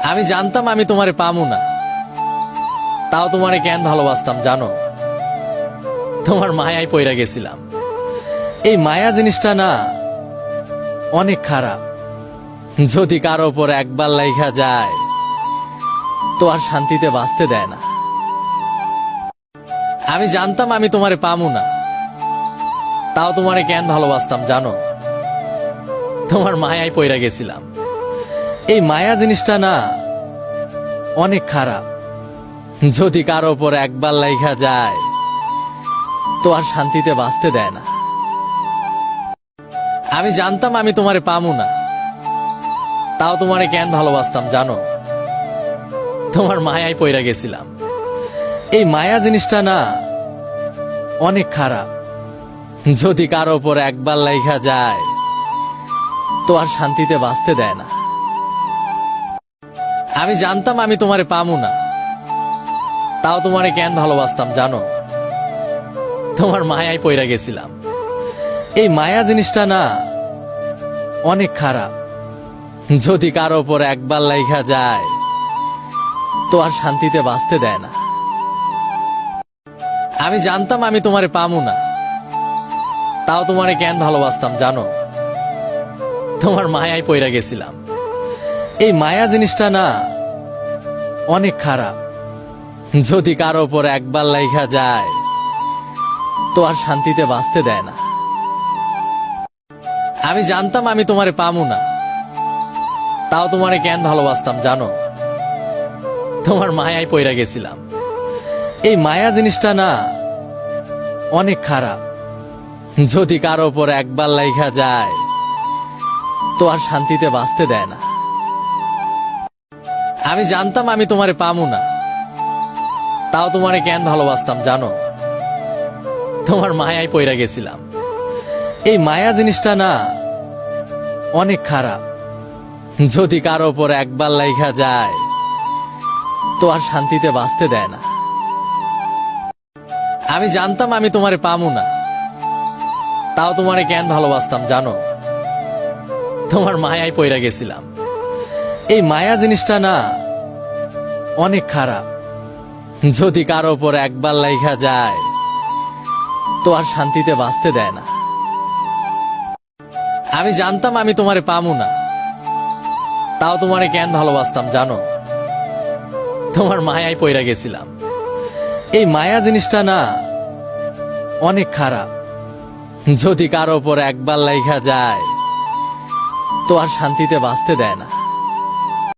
আমি জানতাম আমি তোমারে পামু না, তাও তোমারে কেন ভালোবাসতাম জানো? তোমার মায়ায় পইরা গেছিলাম। এই মায়া জিনিসটা না অনেক খারাপ। যদি কারো উপর একবার লাইগা যায় তো আর শান্তিতে বাঁচতে দেয় না। আমি জানতাম আমি তোমারে পামু না, তাও তোমারে কেন ভালোবাসতাম জানো? তোমার মায়ায় পইরা গেছিলাম। এই মায়া জিনিসটা না অনেক খারাপ। যদি কারো উপর একবার লাইগা যায় তো আর শান্তিতে বাঁচতে দেয় না। আমি জানতাম আমি তোমারে পামু না, তাও তোমারে কেন ভালোবাসতাম জানো? তোমার মায়ায় পইরা গেছিলাম। এই মায়া জিনিসটা না অনেক খারাপ। যদি কারো উপর একবার লাইগা যায় তো আর শান্তিতে বাঁচতে দেয় না। আমি জানতাম আমি তোমারে পামু না, তাও তোমারে কেন ভালোবাসতাম জানো? তোমার মায়ায় পইরা গেছিলাম। এই মায়া জিনিসটা না অনেক খারাপ। যদি কারো উপর একবার লাইগা যায় তো আর শান্তিতে বাঁচতে দেয় না। আমি জানতাম আমি তোমারে পামু না, তাও তোমারে কেন ভালোবাসতাম জানো? তোমার মায়ায় পইরা গেছিলাম। এই মায়া জিনিসটা না অনেক খারাপ। যদি কারো উপর একবার লাইগা যায় তো আর শান্তিতে বাঁচতে দেয় না। আমি জানতাম আমি তোমারে পামু না, তাও তোমারে কেন ভালোবাসতাম জানো? তোমার মায়ায় পইরা গেছিলাম। এই মায়া জিনিসটা না অনেক খারাপ। যদি কারো উপর একবার লাইগা যায় তো আর শান্তিতে বাঁচতে দেয় না। আমি জানতাম আমি তোমারে পামু না, তাও তোমারে কেন ভালোবাসতাম জানো? তোমার মায়ায় পইরা গেছিলাম। এই মায়া জিনিসটা না অনেক খারাপ। যদি কারো উপর একবার লাইগা যায় তো আর শান্তিতে বাঁচতে দেয় না। আমি জানতাম আমি তোমারে পামু না, তাও তোমারে কেন ভালোবাসতাম জানো? তোমার মায়ায় পইরা গেছিলাম। এই মায়া জিনিসটা না অনেক খারাপ। যদি কারো উপর একবার লাইগা যায় তো আর শান্তিতে বাঁচতে দেয় না। আমি জানতাম আমি তোমারে পামু না, তাও তোমারে কেন ভালোবাসতাম জানো? তোমার মায়ায় পইরা গেছিলাম। এই মায়া জিনিসটা না অনেক খারাপ। যদি কারো উপর একবার লাইগা যায় তো আর শান্তিতে বাঁচতে দেয় না।